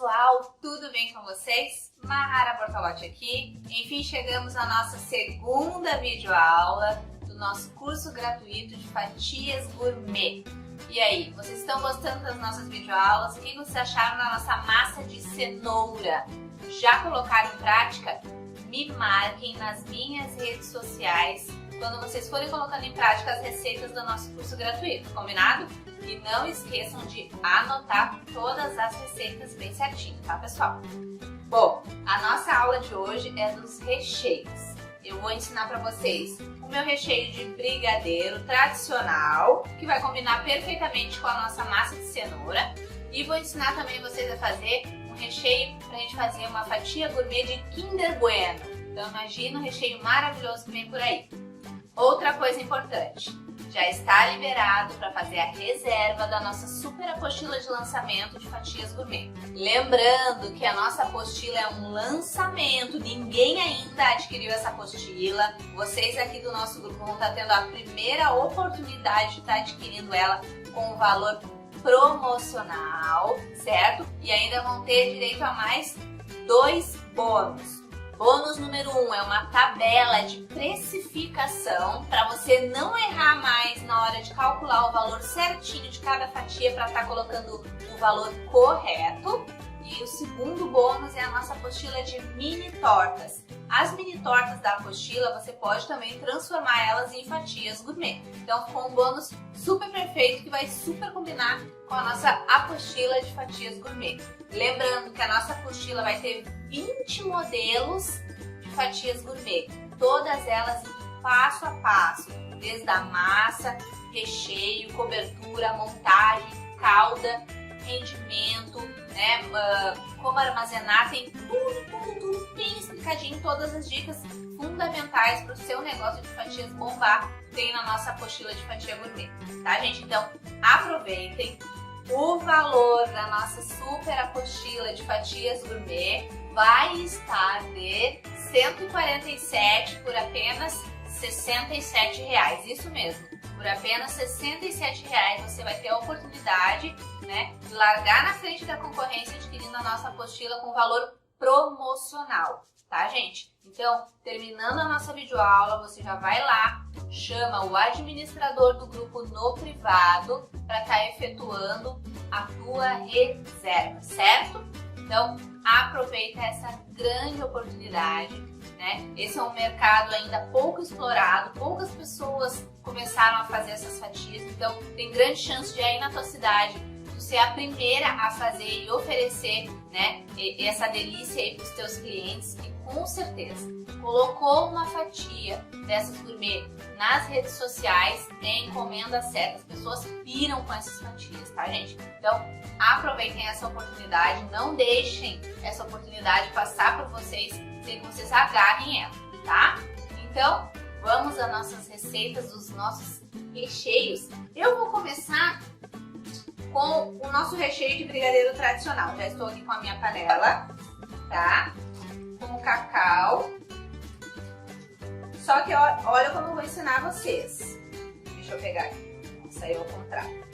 pessoal, tudo bem com vocês? Mahara Bortolotti aqui. Enfim, chegamos à nossa segunda videoaula do nosso curso gratuito de fatias gourmet. E aí, vocês estão gostando das nossas videoaulas? O que vocês acharam da nossa massa de cenoura? Já colocaram em prática? Me marquem nas minhas redes sociais quando vocês forem colocando em prática as receitas do nosso curso gratuito, combinado? E não esqueçam de anotar todas as receitas bem certinho, tá, pessoal? Bom, a nossa aula de hoje é dos recheios. Eu vou ensinar para vocês o meu recheio de brigadeiro tradicional, que vai combinar perfeitamente com a nossa massa de cenoura. E vou ensinar também vocês a fazer um recheio para a gente fazer uma fatia gourmet de Kinder Bueno. Então imagina o recheio maravilhoso que vem por aí. Outra coisa importante, já está liberado para fazer a reserva da nossa super apostila de lançamento de fatias gourmet. Lembrando que a nossa apostila é um lançamento, ninguém ainda adquiriu essa apostila. Vocês aqui do nosso grupo vão estar tendo a primeira oportunidade de estar adquirindo ela com o valor promocional, certo? E ainda vão ter direito a mais 2 bônus. Bônus número 1 é uma tabela de precificação para você não errar mais na hora de calcular o valor certinho de cada fatia para estar colocando o valor correto. E o segundo bônus é a nossa apostila de mini tortas. As mini tortas da apostila você pode também transformar elas em fatias gourmet. Então ficou um bônus super perfeito que vai super combinar com a nossa apostila de fatias gourmet. Lembrando que a nossa apostila vai ter 20 modelos de fatias gourmet, todas elas passo a passo, desde a massa, recheio, cobertura, montagem, calda, rendimento, né, como armazenar, tem tudo bem explicadinho, todas as dicas fundamentais para o seu negócio de fatias bombar, tem na nossa apostila de fatia gourmet, tá, gente? Então, aproveitem. O valor da nossa super apostila de fatias gourmet vai estar de R$ 147 por apenas R$ 67. Isso mesmo, por apenas R$ 67 você vai ter a oportunidade, né, de largar na frente da concorrência adquirindo a nossa apostila com valor promocional, tá, gente? Então, terminando a nossa videoaula, você já vai lá, chama o administrador do grupo no privado para estar efetuando a tua reserva, certo? Então, aproveita essa grande oportunidade, né? Esse é um mercado ainda pouco explorado, poucas pessoas começaram a fazer essas fatias, então tem grande chance de aí na tua cidade ser a primeira a fazer e oferecer, né, essa delícia aí para os teus clientes. E com certeza, colocou uma fatia dessas gourmet nas redes sociais, é encomenda certa. As pessoas piram com essas fatias, tá, gente? Então, aproveitem essa oportunidade, não deixem essa oportunidade passar por vocês sem que vocês agarrem ela, tá? Então, vamos às nossas receitas, dos nossos recheios. Eu vou começar com o nosso recheio de brigadeiro tradicional. Já estou aqui com a minha panela, tá? Com o cacau. Só que olha como eu vou ensinar vocês. Deixa eu pegar aqui. Saiu ao contrário.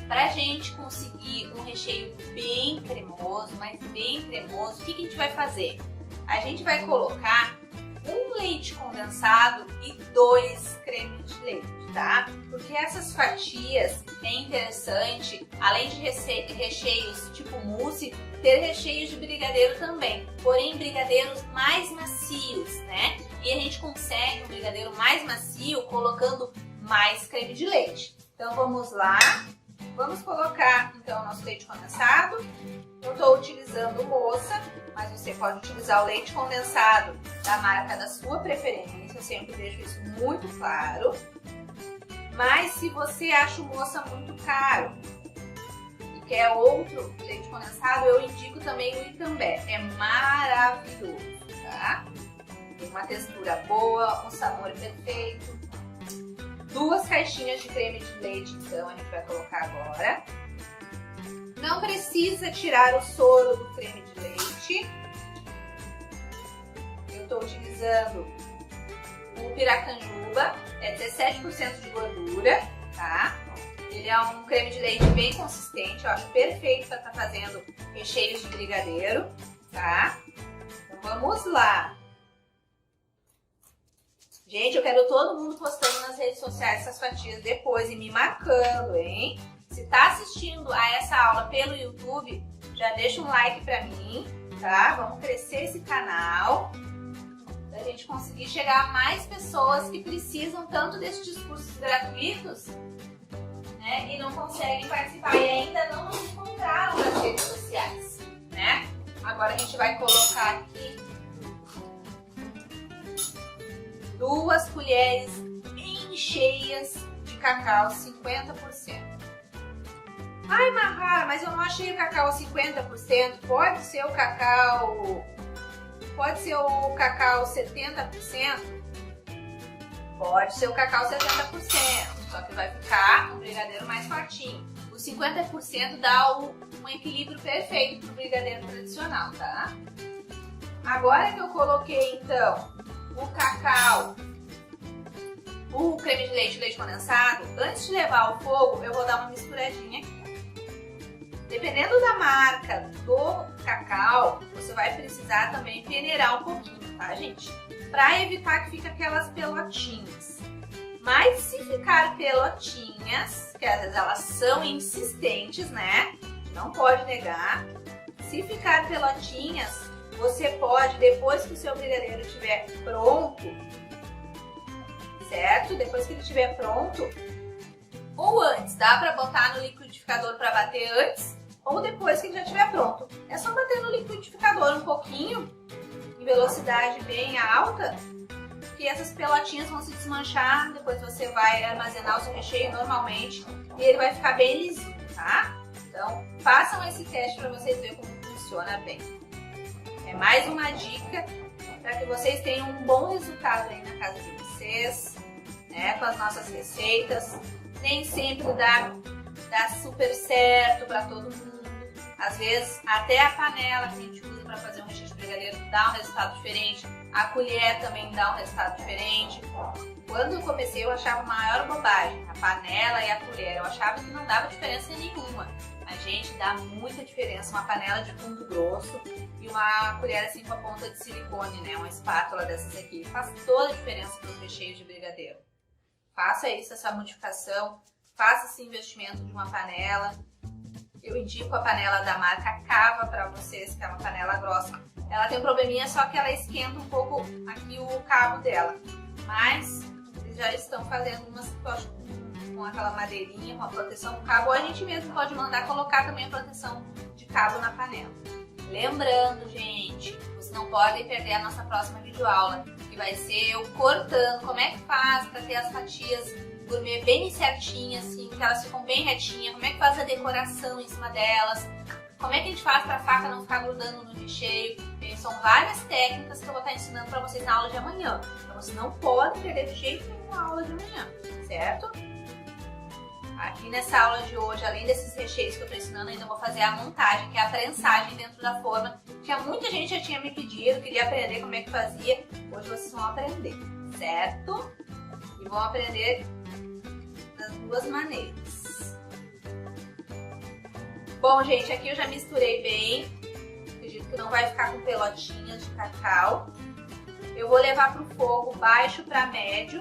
Pra gente conseguir um recheio bem cremoso, mas bem cremoso, o que a gente vai fazer? A gente vai colocar um leite condensado e 2 cremes de leite, tá? Porque essas fatias é interessante, além de recheios tipo mousse, ter recheios de brigadeiro também, porém brigadeiros mais macios, né? E a gente consegue um brigadeiro mais macio colocando mais creme de leite. Então vamos lá, vamos colocar então o nosso leite condensado. Eu estou utilizando moça, mas você pode utilizar o leite condensado da marca da sua preferência, eu sempre deixo isso muito claro. Mas se você acha o moça muito caro e quer outro leite condensado, eu indico também o Itambé, é maravilhoso, tá? Tem uma textura boa, um sabor perfeito. 2 caixinhas de creme de leite, então, a gente vai colocar agora. Não precisa tirar o soro do creme de leite. Eu estou utilizando o piracanjuba, é 17% de gordura, tá? Ele é um creme de leite bem consistente, eu acho perfeito para estar fazendo recheios de brigadeiro, tá? Então vamos lá. Gente, eu quero todo mundo postando nas redes sociais essas fatias depois e me marcando, hein? Se tá assistindo a essa aula pelo YouTube, já deixa um like pra mim, tá? Vamos crescer esse canal, pra gente conseguir chegar a mais pessoas que precisam tanto desses cursos gratuitos, né? E não conseguem participar e ainda não nos encontraram nas redes sociais, né? Agora a gente vai colocar aqui 2 colheres bem cheias de cacau 50%. Ai, Mahara, mas eu não achei o cacau a 50%. Pode ser o cacau 70%? Pode ser o cacau 70%, só que vai ficar um brigadeiro mais fortinho. O 50% dá um equilíbrio perfeito para o brigadeiro tradicional, tá? Agora que eu coloquei, então, o cacau, o creme de leite e o leite condensado, antes de levar ao fogo, eu vou dar uma misturadinha aqui. Dependendo da marca do cacau, você vai precisar também peneirar um pouquinho, tá, gente? Pra evitar que fique aquelas pelotinhas. Mas se ficar pelotinhas, que às vezes elas são insistentes, né? Não pode negar. Se ficar pelotinhas, você pode, depois que o seu brigadeiro estiver pronto, certo? Depois que ele estiver pronto, ou antes, dá pra botar no liquidificador pra bater antes, ou depois que ele já estiver pronto. É só bater no liquidificador um pouquinho, em velocidade bem alta, que essas pelotinhas vão se desmanchar, depois você vai armazenar o seu recheio normalmente e ele vai ficar bem lisinho, tá? Então, façam esse teste para vocês verem como funciona bem. É mais uma dica para que vocês tenham um bom resultado aí na casa de vocês, né, com as nossas receitas. Nem sempre dá super certo para todo mundo. Às vezes, até a panela que a gente usa para fazer um recheio de brigadeiro dá um resultado diferente. A colher também dá um resultado diferente. Quando eu comecei, eu achava a maior bobagem, a panela e a colher. Eu achava que não dava diferença nenhuma. Mas, gente, dá muita diferença. Uma panela de fundo grosso e uma colher assim com a ponta de silicone, né? Uma espátula dessas aqui. Faz toda a diferença para os recheios de brigadeiro. Faça isso, essa modificação. Faça esse investimento de uma panela. Eu indico a panela da marca Cava para vocês, que é uma panela grossa. Ela tem um probleminha, só que ela esquenta um pouco aqui o cabo dela. Mas eles já estão fazendo umas com aquela madeirinha, com a proteção do cabo. Ou a gente mesmo pode mandar colocar também a proteção de cabo na panela. Lembrando, gente, vocês não podem perder a nossa próxima videoaula, que vai ser eu cortando como é que faz para ter as fatias gourmet bem certinhas, assim, que elas ficam bem retinhas, como é que faz a decoração em cima delas, como é que a gente faz para a faca não ficar grudando no recheio. São várias técnicas que eu vou estar ensinando para vocês na aula de amanhã. Então vocês não podem perder de jeito nenhum a aula de amanhã, certo? Aqui nessa aula de hoje, além desses recheios que eu estou ensinando, ainda vou fazer a montagem, que é a prensagem dentro da forma, que muita gente já tinha me pedido, queria aprender como é que fazia. Hoje vocês vão aprender, certo? E vão aprender das duas maneiras. Bom, gente, aqui eu já misturei bem. Acredito que não vai ficar com pelotinhas de cacau. Eu vou levar para o fogo baixo para médio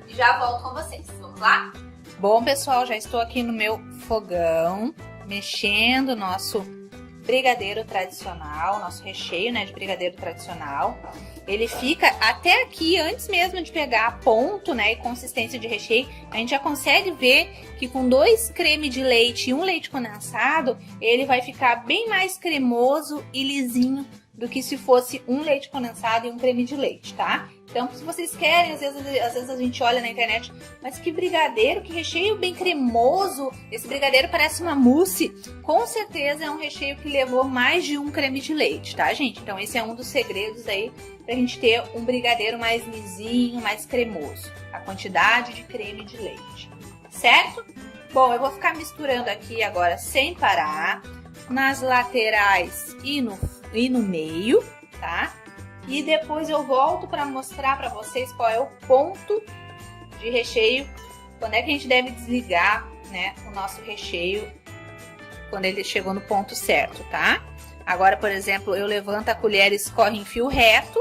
e já volto com vocês. Vamos lá? Bom, pessoal, já estou aqui no meu fogão, mexendo o nosso brigadeiro tradicional, nosso recheio, né, de brigadeiro tradicional. Ele fica até aqui, antes mesmo de pegar ponto, né, e consistência de recheio, a gente já consegue ver que com 2 creme de leite e 1 leite condensado, ele vai ficar bem mais cremoso e lisinho do que se fosse 1 leite condensado e 1 creme de leite, tá? Então, se vocês querem, às vezes a gente olha na internet, mas que brigadeiro, que recheio bem cremoso, esse brigadeiro parece uma mousse. Com certeza é um recheio que levou mais de 1 creme de leite, tá, gente? Então, esse é um dos segredos aí pra gente ter um brigadeiro mais lisinho, mais cremoso. A quantidade de creme de leite, certo? Bom, eu vou ficar misturando aqui agora sem parar, nas laterais e no meio, tá? E depois eu volto para mostrar para vocês qual é o ponto de recheio, quando é que a gente deve desligar né, o nosso recheio quando ele chegou no ponto certo, tá? Agora, por exemplo, eu levanto a colher e escorre em fio reto,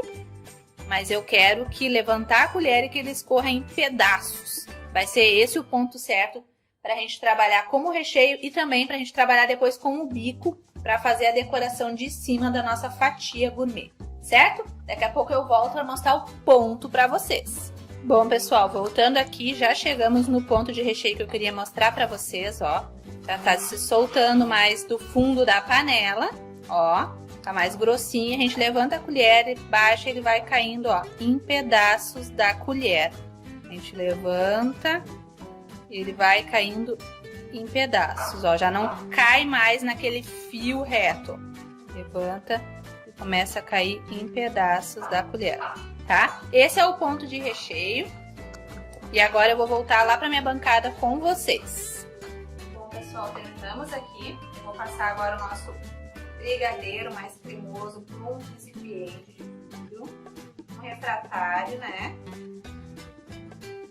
mas eu quero que levantar a colher e que ele escorra em pedaços. Vai ser esse o ponto certo para a gente trabalhar como recheio e também para a gente trabalhar depois com o bico para fazer a decoração de cima da nossa fatia gourmet, certo? Daqui a pouco eu volto para mostrar o ponto para vocês. Bom, pessoal, voltando aqui, já chegamos no ponto de recheio que eu queria mostrar para vocês, ó. Já tá se soltando mais do fundo da panela, ó. Tá mais grossinho, a gente levanta a colher e baixa, ele vai caindo, ó, em pedaços da colher. A gente levanta, ele vai caindo em pedaços, ó, já não cai mais naquele fio reto. Levanta e começa a cair em pedaços da colher, tá? Esse é o ponto de recheio. E agora eu vou voltar lá para minha bancada com vocês. Bom, pessoal, terminamos aqui. Eu vou passar agora o nosso brigadeiro mais cremoso para um recipiente de vidro, um refratário, né?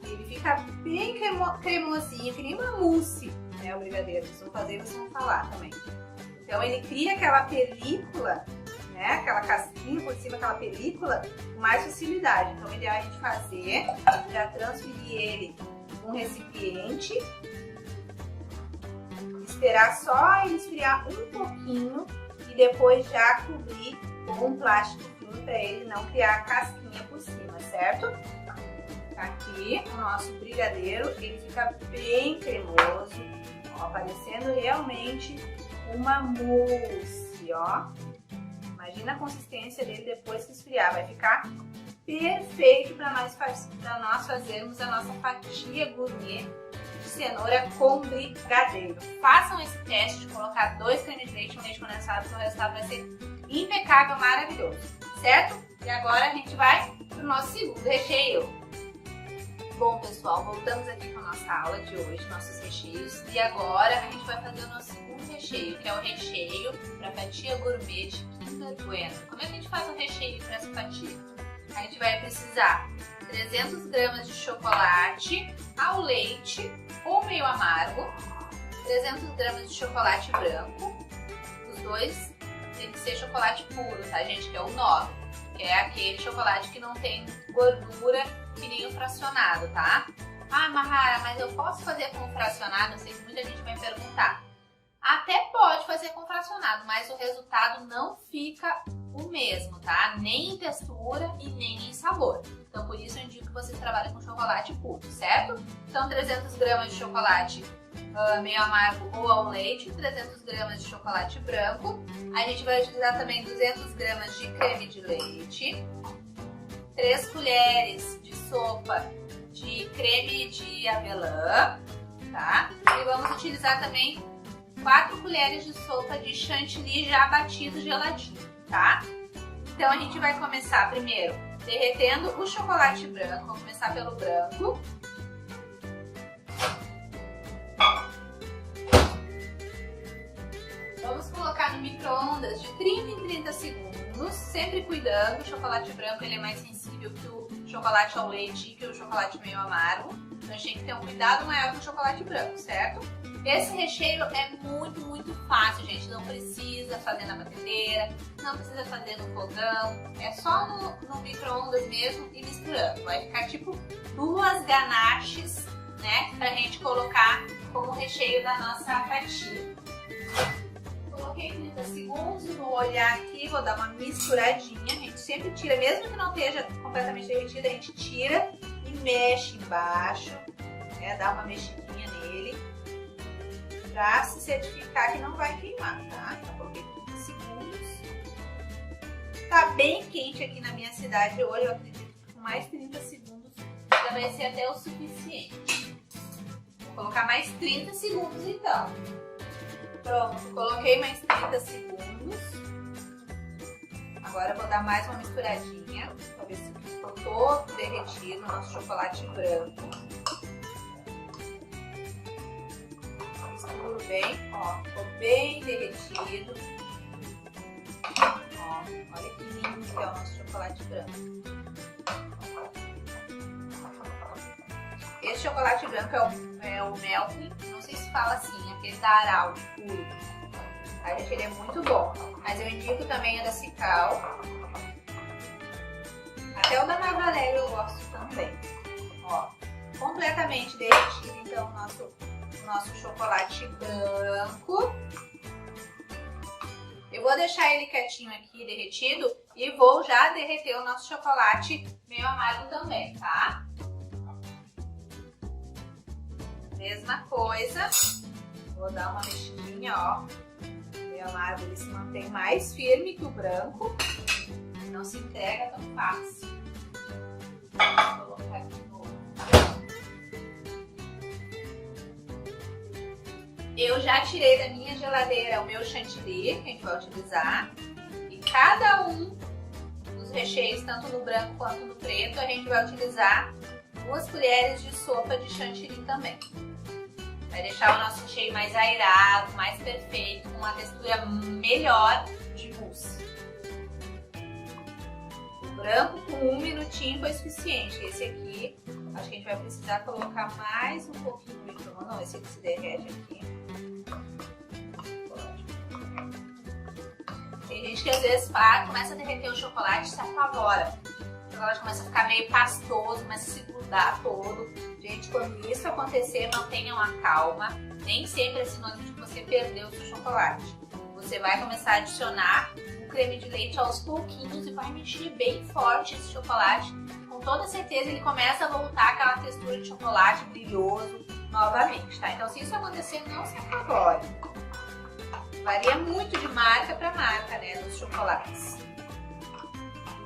Ele fica bem cremosinho, que nem uma mousse, né? O brigadeiro. Vocês vão fazer e vocês vão falar também. Então ele cria aquela película, né? Aquela casquinha por cima, aquela película, com mais facilidade. Então o ideal é a gente fazer, já transferir ele num recipiente, esperar só ele esfriar um pouquinho e depois já cobrir com um plástico fino para ele não criar casquinha por cima, certo? Aqui o nosso brigadeiro, ele fica bem cremoso, ó, parecendo realmente uma mousse, ó. Imagina a consistência dele depois que esfriar, vai ficar perfeito para nós fazermos a nossa fatia gourmet de cenoura com brigadeiro. Façam esse teste de colocar 2 cremes de leite e um leite condensado, que o resultado vai ser impecável, maravilhoso, certo? E agora a gente vai para o nosso segundo recheio. Bom, pessoal, voltamos aqui com a nossa aula de hoje, nossos recheios. E agora a gente vai fazer o nosso segundo recheio, que é o recheio para fatia gourmet de Kinder Bueno. Como é que a gente faz o recheio para essa fatia? A gente vai precisar 300 gramas de chocolate ao leite ou meio amargo, 300 gramas de chocolate branco. Os dois tem que ser chocolate puro, tá, gente? Que é o 9, que é aquele chocolate que não tem gordura, que nem o fracionado, tá? Ah, Mahara, mas eu posso fazer com fracionado? Eu sei que muita gente vai me perguntar. Até pode fazer com fracionado, mas o resultado não fica o mesmo, tá? Nem em textura e nem em sabor. Então, por isso eu indico que vocês trabalhem com chocolate puro, certo? Então, 300 gramas de chocolate meio amargo ou ao leite, 300 gramas de chocolate branco. A gente vai utilizar também 200 gramas de creme de leite, 3 colheres de sopa de creme de avelã, tá? E vamos utilizar também 4 colheres de sopa de chantilly já batido, geladinho, tá? Então a gente vai começar primeiro derretendo o chocolate branco. Vamos começar pelo branco. Vamos colocar no micro-ondas de 30 em 30 segundos, sempre cuidando. O chocolate branco ele é mais sensível que o chocolate ao leite e que o chocolate meio amargo. Então a gente tem que ter um cuidado maior com o chocolate branco, certo? Esse recheio é muito fácil, gente. Não precisa fazer na batedeira, não precisa fazer no fogão. É só no micro-ondas mesmo e misturando. Vai ficar tipo 2 ganaches, né? Pra gente colocar como recheio da nossa fatia. Coloquei 30 segundos, vou olhar aqui, vou dar uma misturadinha. A gente sempre tira, mesmo que não esteja completamente derretida, a gente tira e mexe embaixo, né? Dá uma mexidinha nele, pra se certificar que não vai queimar, tá? Então, coloquei 30 segundos. Tá bem quente aqui na minha cidade hoje, eu acredito que com mais 30 segundos já vai ser até o suficiente. Vou colocar mais 30 segundos então. Pronto, coloquei mais 30 segundos. Agora eu vou dar mais uma misturadinha, pra ver se ficou todo derretido o nosso chocolate branco. Misturo bem, ó, ficou bem derretido. Ó, olha que lindo que é o nosso chocolate branco. Esse esse chocolate branco é o Melvin, não sei se fala assim, aquele da Aral, puro. A gente, ele é muito bom, mas eu indico também o da Cical. Até o da Navarelli eu gosto também. Ó, completamente derretido então o nosso chocolate branco. Eu vou deixar ele quietinho aqui, derretido, e vou já derreter o nosso chocolate meio amargo também, tá? Mesma coisa, vou dar uma mexidinha, ó. O meio amargo ele se mantém mais firme que o branco, não se entrega tão fácil. Vou colocar aqui de novo. Eu já tirei da minha geladeira o meu chantilly, que a gente vai utilizar. E cada um dos recheios, tanto no branco quanto no preto, a gente vai utilizar 2 colheres de sopa de chantilly também. Vai deixar o nosso recheio mais aerado, mais perfeito, com uma textura melhor de mousse. O branco com 1 minutinho foi suficiente. Esse aqui, acho que a gente vai precisar colocar mais um pouquinho no micro-ondas. Não, esse aqui se derrete aqui. Tem gente que às vezes começa a derreter o chocolate e se apavora. O chocolate começa a ficar meio pastoso, começa a se grudar todo. Gente, quando isso acontecer, mantenham a calma. Nem sempre é sinônimo de que você perdeu o seu chocolate. Você vai começar a adicionar o creme de leite aos pouquinhos e vai mexer bem forte esse chocolate. Com toda certeza ele começa a voltar aquela textura de chocolate brilhoso novamente, tá? Então se isso acontecer, não se apavore. Varia muito de marca para marca, né, dos chocolates.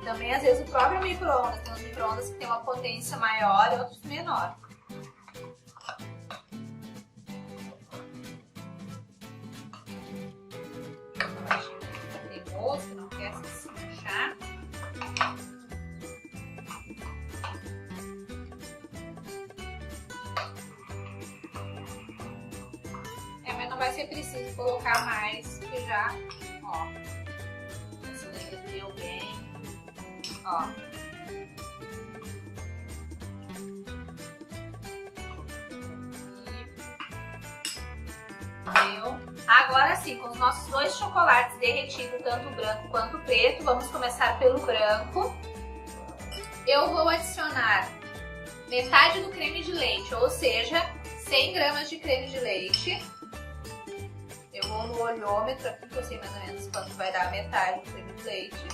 E também, às vezes, o próprio micro-ondas. Tem uns micro-ondas que tem uma potência maior e outros menor. Tem moço que não quer se encaixar. Não vai ser preciso colocar mais, porque já, ó, se derreteu bem, ó. Agora sim, com os nossos 2 chocolates derretidos, tanto o branco quanto o preto, vamos começar pelo branco. Eu vou adicionar metade do creme de leite, ou seja, 100 gramas de creme de leite. Eu vou no olhômetro aqui, que eu sei mais ou menos quanto vai dar metade do creme de leite.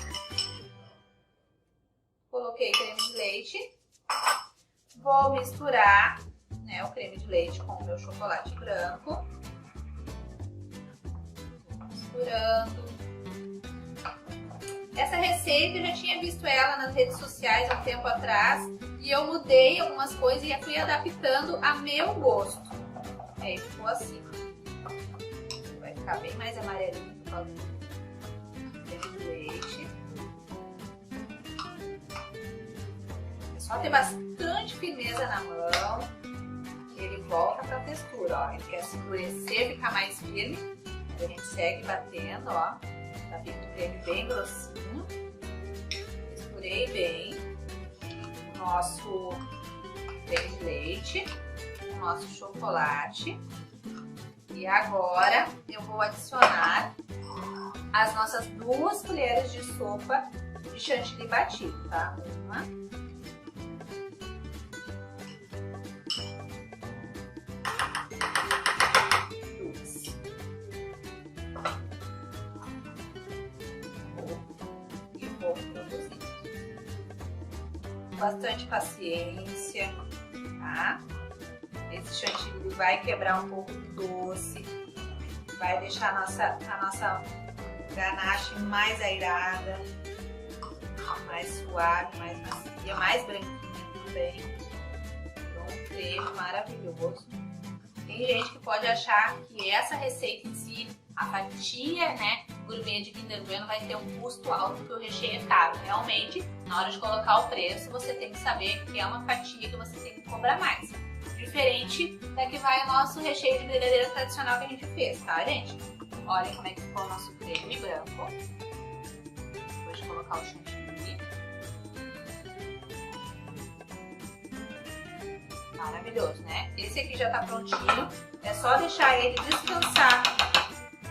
Coloquei creme de leite. Vou misturar, né, o creme de leite com o meu chocolate branco. Misturando. Essa receita eu já tinha visto ela nas redes sociais há um tempo atrás. E eu mudei algumas coisas e fui adaptando a meu gosto. Aí ficou assim. Vai ficar bem mais amarelinho por causa do creme de leite. É só ter bastante firmeza na mão, que ele volta para a textura, ó. Ele quer se endurecer, ficar mais firme. A gente segue batendo, ó. Tá vindo o creme bem grossinho. Misturei bem o nosso creme de leite, o nosso chocolate. E agora eu vou adicionar as nossas 2 colheres de sopa de chantilly batido, tá? Uma. Duas. E vou produzir. Bastante paciência, tá? Esse chantilly vai quebrar um pouco do doce, vai deixar a nossa ganache mais aerada, mais suave, mais macia, mais branquinha também. Então, um creme maravilhoso. Tem gente que pode achar que essa receita em si, a fatia, né, gourmet de Kinder Bueno vai ter um custo alto porque o recheio é caro. Realmente, na hora de colocar o preço, você tem que saber que é uma fatia que você tem que cobrar mais. Diferente da que vai o nosso recheio de brigadeiro tradicional que a gente fez, tá, gente? Olha como é que ficou o nosso creme branco. Depois de colocar o chantilly. Maravilhoso, né? Esse aqui já tá prontinho. É só deixar ele descansar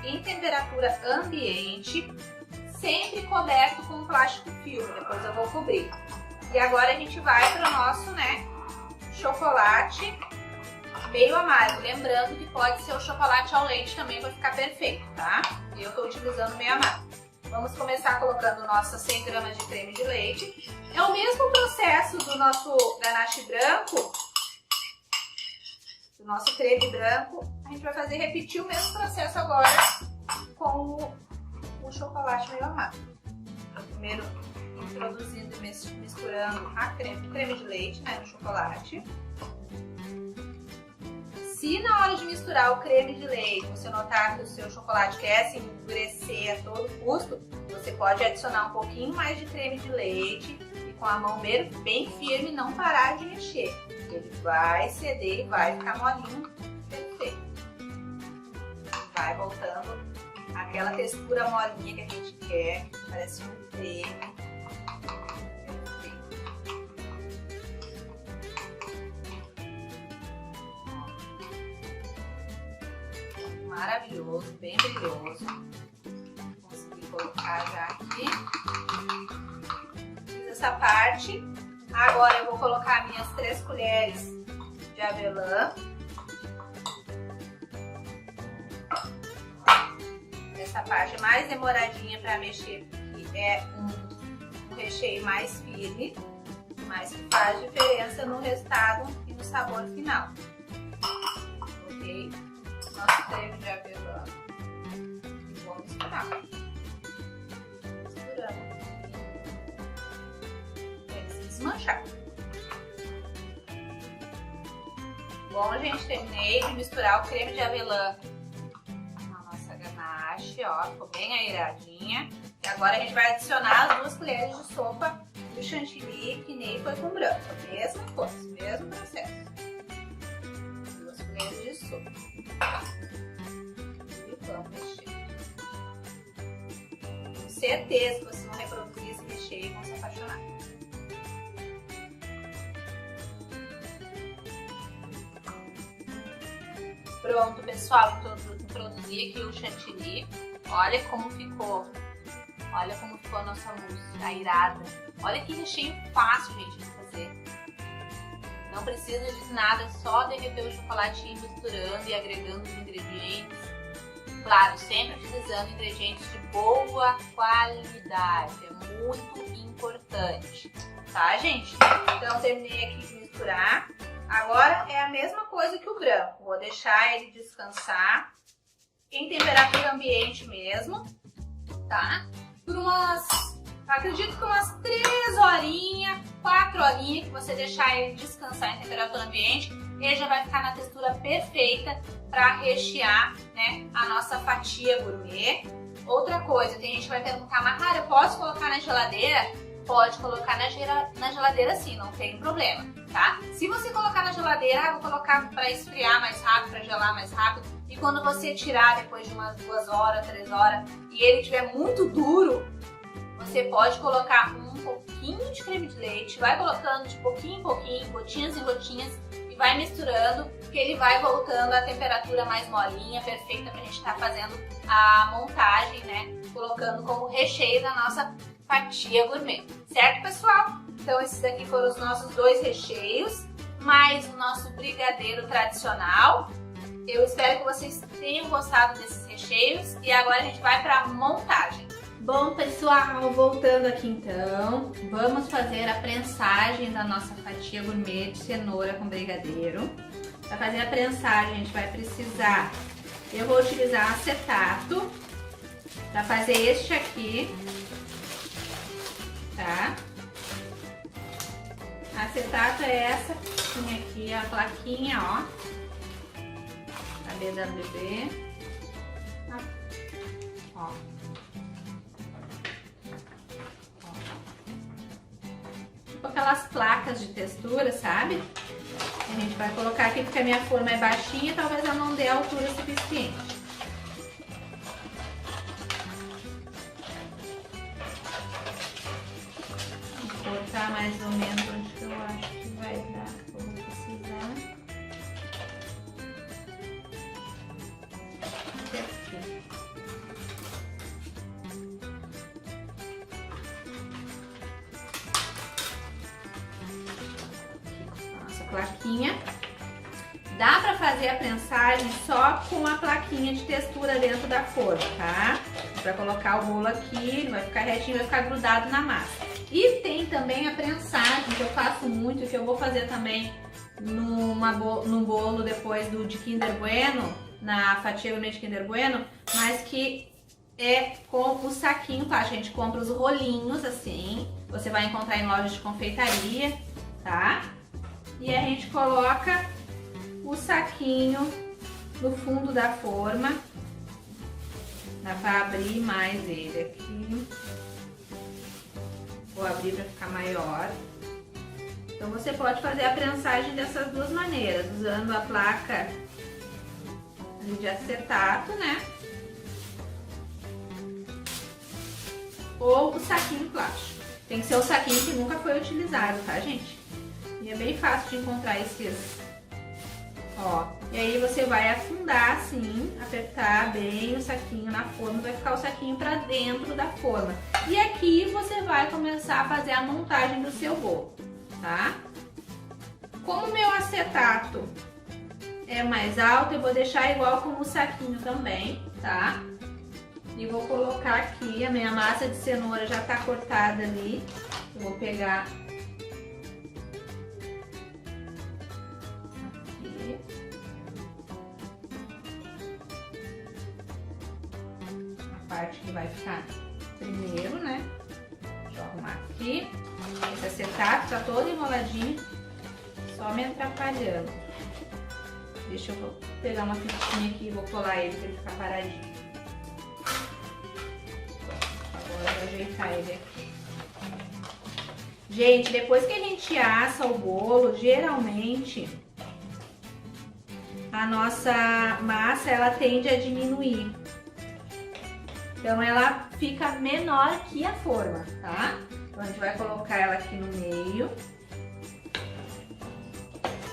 em temperatura ambiente, sempre coberto com plástico filme. Depois eu vou cobrir. E agora a gente vai para o nosso, né, chocolate meio amargo. Lembrando que pode ser o chocolate ao leite também, vai ficar perfeito, tá? Eu tô utilizando meio amargo. Vamos começar colocando nossas 100 gramas de creme de leite. É o mesmo processo do nosso ganache branco, do nosso creme branco. A gente vai repetir o mesmo processo agora com o chocolate meio amargo. Primeiro introduzindo e misturando o creme de leite, né, no chocolate. Se na hora de misturar o creme de leite você notar que o seu chocolate quer se endurecer a todo custo, você pode adicionar um pouquinho mais de creme de leite e com a mão bem firme não parar de mexer. Ele vai ceder e vai ficar molinho, perfeito. Vai voltando aquela textura molinha que a gente quer, parece um creme. Maravilhoso, bem brilhoso. Consegui colocar já aqui. Fiz essa parte. Agora eu vou colocar minhas 3 colheres de avelã. Essa parte é mais demoradinha para mexer, porque é um recheio mais firme, mas que faz diferença no resultado e no sabor final. Ok? Nosso creme de avelã. E vou misturar. Misturando. Tem que se desmanchar. Bom, gente, terminei de misturar o creme de avelã na nossa ganache, ó. Ficou bem airadinha. E agora a gente vai adicionar as 2 colheres de sopa do chantilly, que nem foi com branco. Mesma coisa, mesmo processo. 2 colheres de sopa. E vamos mexer. Com certeza que vocês vão reproduzir esse recheio e vão se apaixonar. Pronto, pessoal, introduzi aqui o chantilly. Olha como ficou. Olha como ficou a nossa mousse, airada. Olha que recheio fácil, gente, de fazer. Não precisa de nada, é só derreter o chocolate e ir misturando e agregando os ingredientes. Claro, sempre utilizando ingredientes de boa qualidade, é muito importante, tá, gente? Então, terminei aqui de misturar. Agora é a mesma coisa que o branco, vou deixar ele descansar em temperatura ambiente mesmo, tá? Por acredito que umas 3 horinhas, 4 horinhas que você deixar ele descansar em temperatura ambiente, ele já vai ficar na textura perfeita para rechear, né, a nossa fatia gourmet. Outra coisa, tem gente que vai perguntar, mas cara, eu posso colocar na geladeira? Pode colocar na geladeira sim, não tem problema, tá? Se você colocar na geladeira, eu vou colocar para esfriar mais rápido, para gelar mais rápido. E quando você tirar depois de umas 2 horas, 3 horas, e ele estiver muito duro, você pode colocar um pouquinho de creme de leite, vai colocando de pouquinho em pouquinho, gotinhas em gotinhas, e vai misturando, que ele vai voltando à temperatura mais molinha, perfeita pra gente estar fazendo a montagem, né? Colocando como recheio da nossa fatia gourmet. Certo, pessoal? Então esses aqui foram os nossos 2 recheios, mais o nosso brigadeiro tradicional. Eu espero que vocês tenham gostado desses recheios e agora a gente vai para a montagem. Bom, pessoal, voltando aqui então, vamos fazer a prensagem da nossa fatia gourmet de cenoura com brigadeiro. Para fazer a prensagem a gente vai precisar, eu vou utilizar acetato para fazer este aqui, tá? Acetato é essa plaquinha aqui, a plaquinha, ó, a BWB, ó. Com aquelas placas de textura, sabe? A gente vai colocar aqui porque a minha forma é baixinha, talvez eu não dê a altura suficiente. Vou cortar mais ou menos onde que eu acho que vai dar, que eu vou precisar. plaquinha. Dá pra fazer a prensagem só com a plaquinha de textura dentro da forma, tá? Pra colocar o bolo aqui, ele vai ficar retinho, vai ficar grudado na massa. E tem também a prensagem, que eu faço muito, que eu vou fazer também num bolo depois de Kinder Bueno, na fatia gourmet de Kinder Bueno, mas que é com o saquinho plástico. A gente compra os rolinhos assim, você vai encontrar em lojas de confeitaria, tá? E a gente coloca o saquinho no fundo da forma. Dá pra abrir mais ele aqui. Vou abrir para ficar maior. Então você pode fazer a prensagem dessas duas maneiras, usando a placa de acetato, né? Ou o saquinho plástico. Tem que ser o saquinho que nunca foi utilizado, tá, gente? E é bem fácil de encontrar esses. Ó, e aí você vai afundar assim, apertar bem o saquinho na forma, vai ficar o saquinho pra dentro da forma. E aqui você vai começar a fazer a montagem do seu bolo, tá? Como o meu acetato é mais alto, eu vou deixar igual como o saquinho também, tá? E vou colocar aqui, a minha massa de cenoura já tá cortada ali. Eu vou pegar parte que vai ficar primeiro, né? Deixa eu arrumar aqui. Esse acetato tá todo enroladinho, só me atrapalhando. Deixa eu pegar uma fitinha aqui e vou colar ele pra ele ficar paradinho. Agora eu vou ajeitar ele aqui. Gente, depois que a gente assa o bolo, geralmente a nossa massa ela tende a diminuir. Então ela fica menor que a forma, tá? Então a gente vai colocar ela aqui no meio.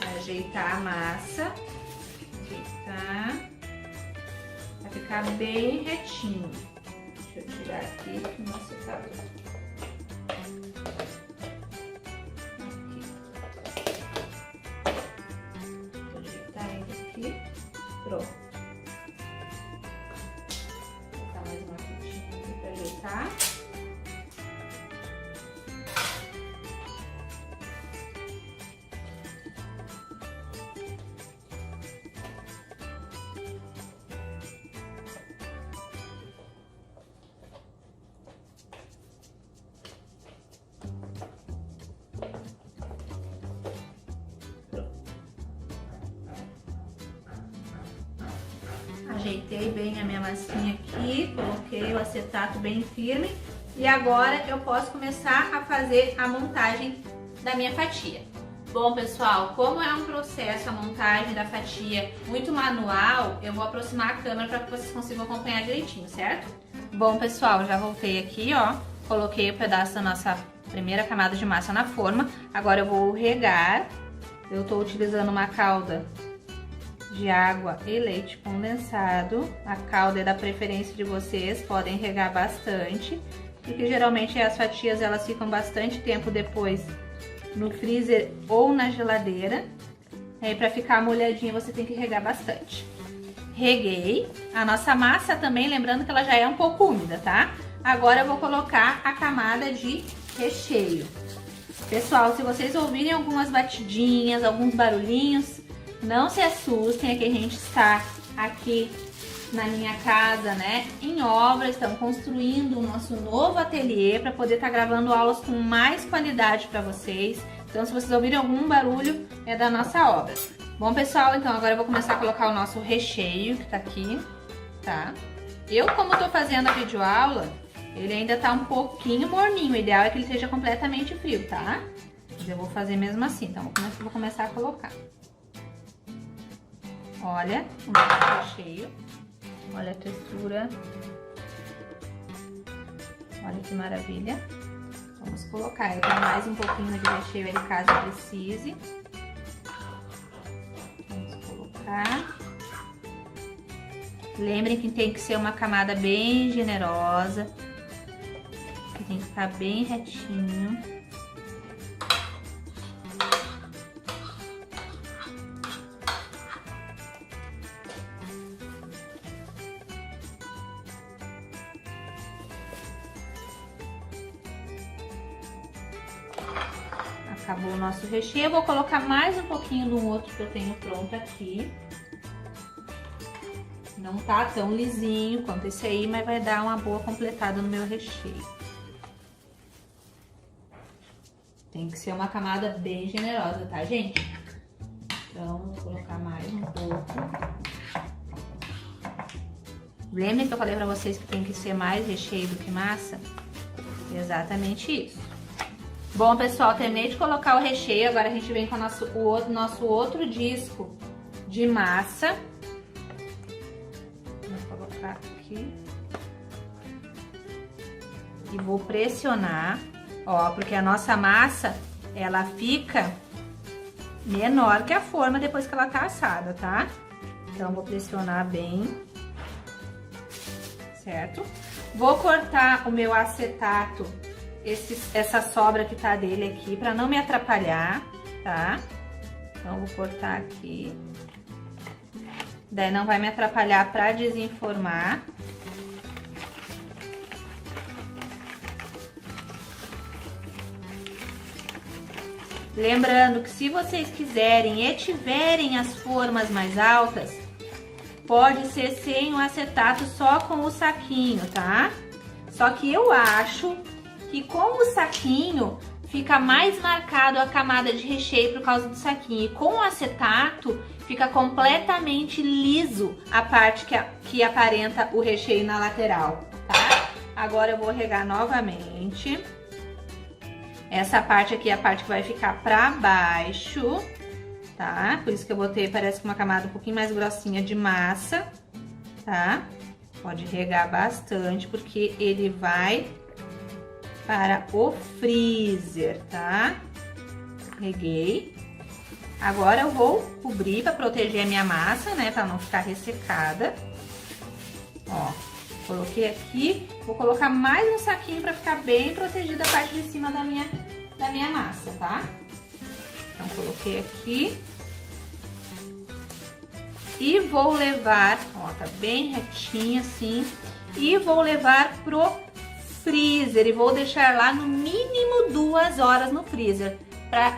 Vai ajeitar a massa. Ajeitar. Vai ficar bem retinho. Deixa eu tirar aqui no secador. Vou ajeitar ele aqui. Pronto. Tá? Ajeitei bem a minha massinha aqui, coloquei o acetato bem firme e agora eu posso começar a fazer a montagem da minha fatia. Bom, pessoal, como é um processo a montagem da fatia muito manual, eu vou aproximar a câmera para que vocês consigam acompanhar direitinho, certo? Bom, pessoal, já voltei aqui, ó, coloquei o pedaço da nossa primeira camada de massa na forma. Agora eu vou regar. Eu tô utilizando uma calda de água e leite condensado. A calda é da preferência de vocês, podem regar bastante, porque geralmente as fatias elas ficam bastante tempo depois no freezer ou na geladeira. Aí para ficar molhadinha você tem que regar bastante. Reguei. A nossa massa também, lembrando que ela já é um pouco úmida, tá? Agora eu vou colocar a camada de recheio. Pessoal, se vocês ouvirem algumas batidinhas, alguns barulhinhos, não se assustem, é que a gente está aqui na minha casa, né, em obra, estamos construindo o nosso novo ateliê para poder estar gravando aulas com mais qualidade para vocês. Então, se vocês ouvirem algum barulho, é da nossa obra. Bom, pessoal, então agora eu vou começar a colocar o nosso recheio, que tá aqui, tá? Eu, como tô fazendo a videoaula, ele ainda tá um pouquinho morninho, o ideal é que ele esteja completamente frio, tá? Mas eu vou fazer mesmo assim, então vou começar a colocar. Olha o nosso recheio, olha a textura, olha que maravilha. Vamos colocar, eu tenho mais um pouquinho de recheio ali caso precise. Vamos colocar. Lembrem que tem que ser uma camada bem generosa, que tem que ficar bem retinho. Acabou o nosso recheio. Eu vou colocar mais um pouquinho no outro que eu tenho pronto aqui. Não tá tão lisinho quanto esse aí, mas vai dar uma boa completada no meu recheio. Tem que ser uma camada bem generosa, tá, gente? Então, vou colocar mais um pouco. Lembra que eu falei pra vocês que tem que ser mais recheio do que massa? Exatamente isso. Bom, pessoal, terminei de colocar o recheio. Agora a gente vem com o nosso outro disco de massa. Vou colocar aqui. E vou pressionar, ó, porque a nossa massa, ela fica menor que a forma depois que ela tá assada, tá? Então, vou pressionar bem. Certo? Vou cortar o meu acetato, essa sobra que tá dele aqui, pra não me atrapalhar, tá? Então, vou cortar aqui. Daí não vai me atrapalhar pra desenformar. Lembrando que se vocês quiserem e tiverem as formas mais altas, pode ser sem o acetato, só com o saquinho, tá? Só que eu acho que com o saquinho fica mais marcado a camada de recheio por causa do saquinho. E com o acetato fica completamente liso a parte que aparenta o recheio na lateral, tá? Agora eu vou regar novamente. Essa parte aqui é a parte que vai ficar pra baixo, tá? Por isso que eu botei, parece que uma camada um pouquinho mais grossinha de massa, tá? Pode regar bastante, porque ele vai para o freezer, tá? Reguei. Agora eu vou cobrir para proteger a minha massa, né? Para não ficar ressecada. Ó, coloquei aqui. Vou colocar mais um saquinho para ficar bem protegida a parte de cima da minha massa, tá? Então, coloquei aqui. E vou levar, ó, tá bem retinho assim. E vou levar pro freezer. E vou deixar lá no mínimo 2 horas no freezer.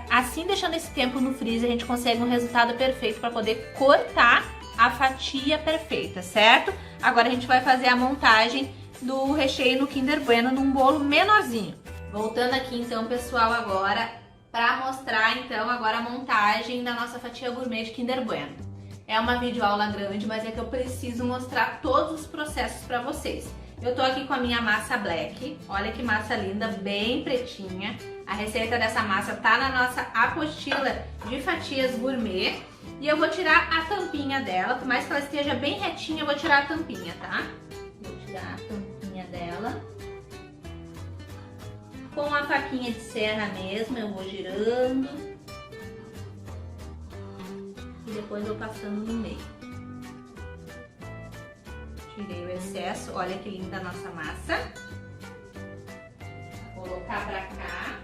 Assim, deixando esse tempo no freezer, a gente consegue um resultado perfeito para poder cortar a fatia perfeita, certo? Agora a gente vai fazer a montagem do recheio no Kinder Bueno num bolo menorzinho. Voltando aqui então, pessoal, agora para mostrar então agora a montagem da nossa fatia gourmet de Kinder Bueno. É uma videoaula grande, mas é que eu preciso mostrar todos os processos para vocês. Eu tô aqui com a minha massa black, olha que massa linda, bem pretinha. A receita dessa massa tá na nossa apostila de fatias gourmet. E eu vou tirar a tampinha dela, por mais que ela esteja bem retinha, eu vou tirar a tampinha, tá? Vou tirar a tampinha dela. Com a faquinha de serra mesmo, eu vou girando. E depois vou passando no meio. Tirei o excesso, olha que linda a nossa massa. Vou colocar pra cá.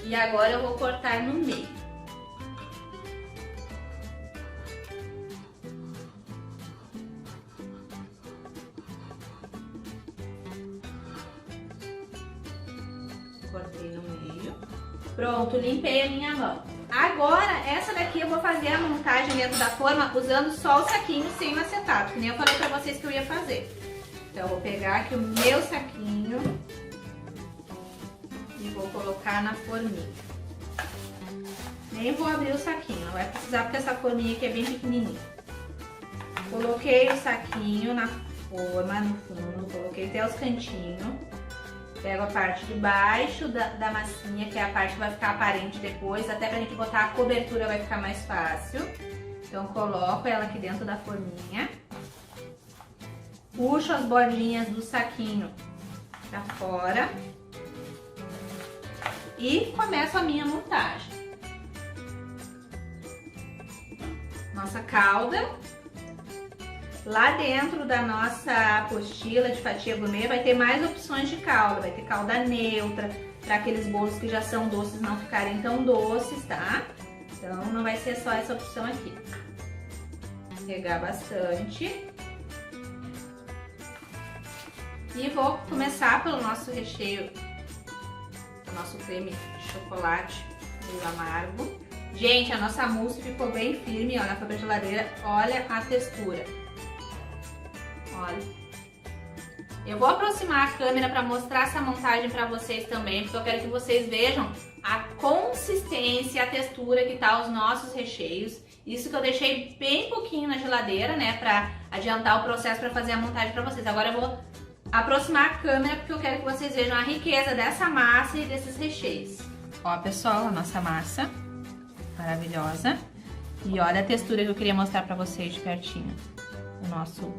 E agora eu vou cortar no meio. Cortei no meio. Pronto, limpei a minha mão. Agora, essa daqui eu vou fazer a montagem dentro da forma usando só o saquinho sem o acetato, que nem eu falei pra vocês que eu ia fazer. Então, eu vou pegar aqui o meu saquinho e vou colocar na forminha. Nem vou abrir o saquinho, não vai precisar porque essa forminha aqui é bem pequenininha. Coloquei o saquinho na forma, no fundo, coloquei até os cantinhos. Pego a parte de baixo da massinha, que é a parte que vai ficar aparente depois, até pra gente botar a cobertura vai ficar mais fácil. Então, coloco ela aqui dentro da forminha. Puxo as bordinhas do saquinho pra fora. E começo a minha montagem. Nossa calda. Lá dentro da nossa apostila de fatia gourmet vai ter mais opções de calda. Vai ter calda neutra, para aqueles bolos que já são doces não ficarem tão doces, tá? Então não vai ser só essa opção aqui. Regar bastante. E vou começar pelo nosso recheio, nosso creme de chocolate meio amargo. Gente, a nossa mousse ficou bem firme, ó, ela foi pra geladeira. Olha a textura. Olha. Eu vou aproximar a câmera para mostrar essa montagem para vocês também, porque eu quero que vocês vejam a consistência, a textura que tá os nossos recheios. Isso que eu deixei bem pouquinho na geladeira, né, para adiantar o processo para fazer a montagem para vocês. Agora eu vou aproximar a câmera porque eu quero que vocês vejam a riqueza dessa massa e desses recheios. Ó, pessoal, a nossa massa maravilhosa. E olha a textura que eu queria mostrar para vocês de pertinho. O nosso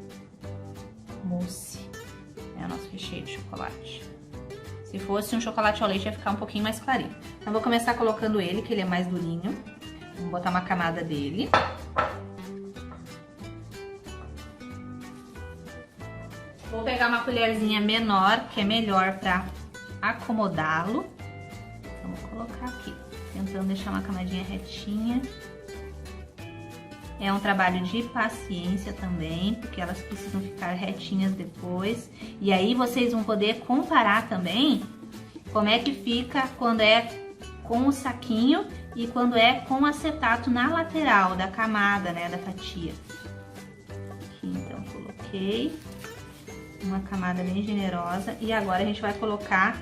mousse, é o nosso recheio de chocolate. Se fosse um chocolate ao leite ia ficar um pouquinho mais clarinho. Então vou começar colocando ele, que ele é mais durinho. Vamos botar uma camada dele. Vou pegar uma colherzinha menor, que é melhor para acomodá-lo. Vamos colocar aqui, tentando deixar uma camadinha retinha. É um trabalho de paciência também, porque elas precisam ficar retinhas depois. E aí vocês vão poder comparar também como é que fica quando é com o saquinho e quando é com acetato na lateral da camada, né, da fatia. Aqui então coloquei uma camada bem generosa e agora a gente vai colocar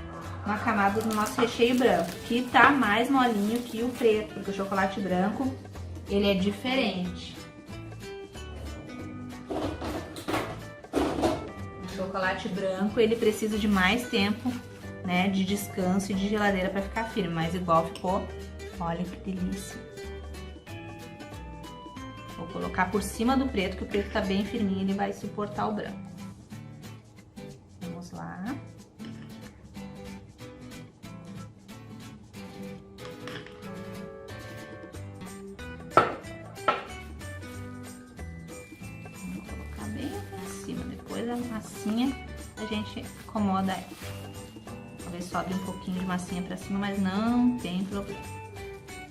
uma camada do nosso recheio branco, que tá mais molinho que o preto, porque o chocolate branco ele é diferente. O chocolate branco ele precisa de mais tempo, né, de descanso e de geladeira para ficar firme, mas igual ficou. Olha que delícia. Vou colocar por cima do preto, que o preto tá bem firminho, ele vai suportar o branco. Vamos lá. A massinha, a gente acomoda ela. Talvez sobe um pouquinho de massinha pra cima, mas não tem problema.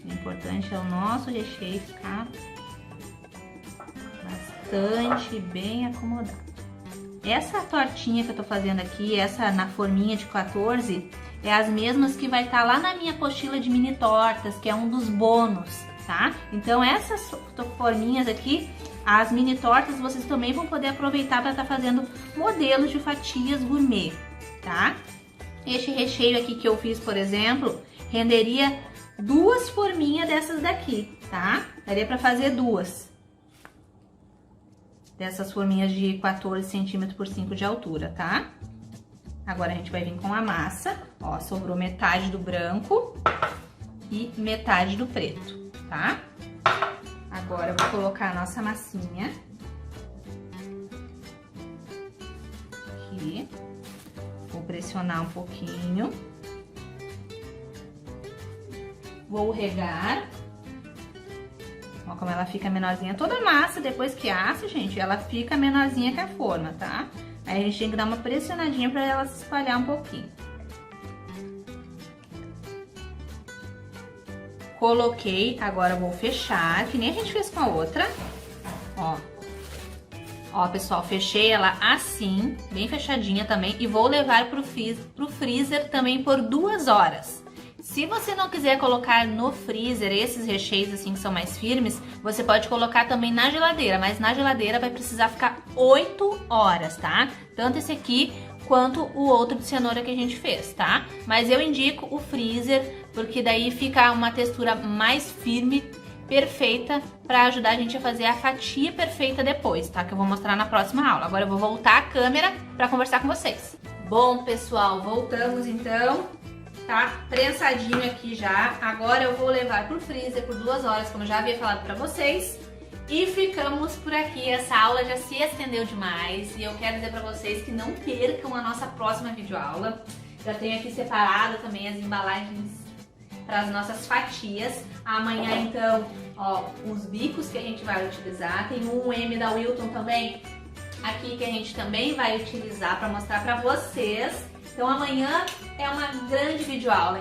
O importante é o nosso recheio ficar bastante bem acomodado. Essa tortinha que eu tô fazendo aqui, essa na forminha de 14, é as mesmas que vai estar lá na minha apostila de mini tortas, que é um dos bônus, tá? Então essas forminhas aqui, as mini tortas, vocês também vão poder aproveitar para estar fazendo modelos de fatias gourmet, tá? Este recheio aqui que eu fiz, por exemplo, renderia 2 forminhas dessas daqui, tá? Daria para fazer 2 dessas forminhas de 14 centímetros por 5 de altura, tá? Agora a gente vai vir com a massa, ó, sobrou metade do branco e metade do preto, tá? Agora eu vou colocar a nossa massinha aqui, vou pressionar um pouquinho, vou regar, ó como ela fica menorzinha. Toda massa, depois que assa, gente, ela fica menorzinha que a forma, tá? Aí a gente tem que dar uma pressionadinha para ela se espalhar um pouquinho. Coloquei, agora eu vou fechar, que nem a gente fez com a outra, ó. Ó, pessoal, fechei ela assim, bem fechadinha também, e vou levar pro freezer também por 2 horas. Se você não quiser colocar no freezer esses recheios assim que são mais firmes, você pode colocar também na geladeira, mas na geladeira vai precisar ficar 8 horas, tá? Tanto esse aqui quanto o outro de cenoura que a gente fez, tá? Mas eu indico o freezer, porque daí fica uma textura mais firme, perfeita, para ajudar a gente a fazer a fatia perfeita depois, tá? Que eu vou mostrar na próxima aula. Agora eu vou voltar a câmera para conversar com vocês. Bom, pessoal, voltamos então. Tá prensadinho aqui já. Agora eu vou levar pro freezer por 2 horas, como eu já havia falado para vocês. E ficamos por aqui, essa aula já se estendeu demais e eu quero dizer para vocês que não percam a nossa próxima videoaula. Já tenho aqui separado também as embalagens para as nossas fatias. Amanhã então, ó, os bicos que a gente vai utilizar. Tem um M da Wilton também aqui que a gente também vai utilizar para mostrar para vocês. Então amanhã é uma grande videoaula.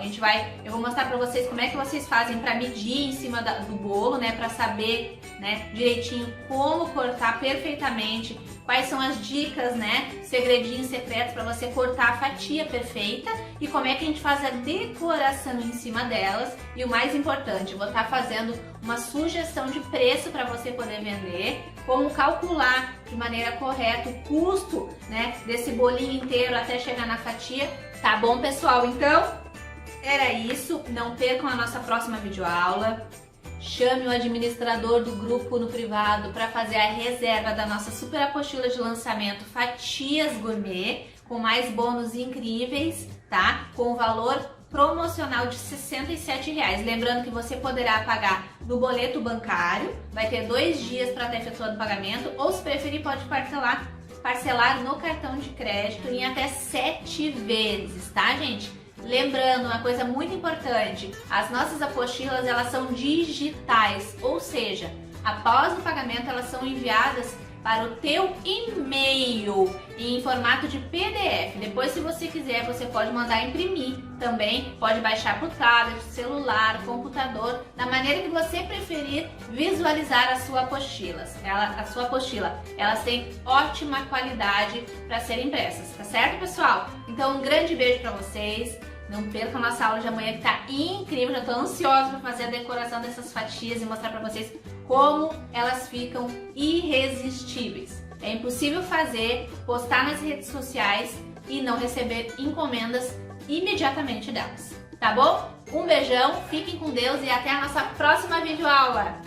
Eu vou mostrar para vocês como é que vocês fazem para medir em cima do bolo, né, para saber, né, direitinho como cortar perfeitamente quais são as dicas, né, segredinhos secretos para você cortar a fatia perfeita e como é que a gente faz a decoração em cima delas. E o mais importante, eu vou estar fazendo uma sugestão de preço para você poder vender, como calcular de maneira correta o custo, né, desse bolinho inteiro até chegar na fatia. Tá bom, pessoal? Então, era isso. Não percam a nossa próxima videoaula. Chame o administrador do grupo no privado para fazer a reserva da nossa super apostila de lançamento Fatias Gourmet, com mais bônus incríveis, tá? Com valor promocional de R$ 67,00. Lembrando que você poderá pagar no boleto bancário, vai ter 2 dias para estar efetuando o pagamento, ou se preferir pode parcelar no cartão de crédito em até 7 vezes, tá, gente? Lembrando uma coisa muito importante, as nossas apostilas elas são digitais, ou seja, após o pagamento elas são enviadas para o teu e-mail em formato de PDF. Depois, se você quiser, você pode mandar imprimir também, pode baixar para o tablet, celular, computador, da maneira que você preferir visualizar a sua apostila. Elas têm ótima qualidade para serem impressas, tá certo, pessoal? Então, um grande beijo para vocês. Não percam a nossa aula de amanhã que tá incrível. Já tô ansiosa para fazer a decoração dessas fatias e mostrar para vocês como elas ficam irresistíveis. É impossível fazer, postar nas redes sociais e não receber encomendas imediatamente delas. Tá bom? Um beijão, fiquem com Deus e até a nossa próxima videoaula!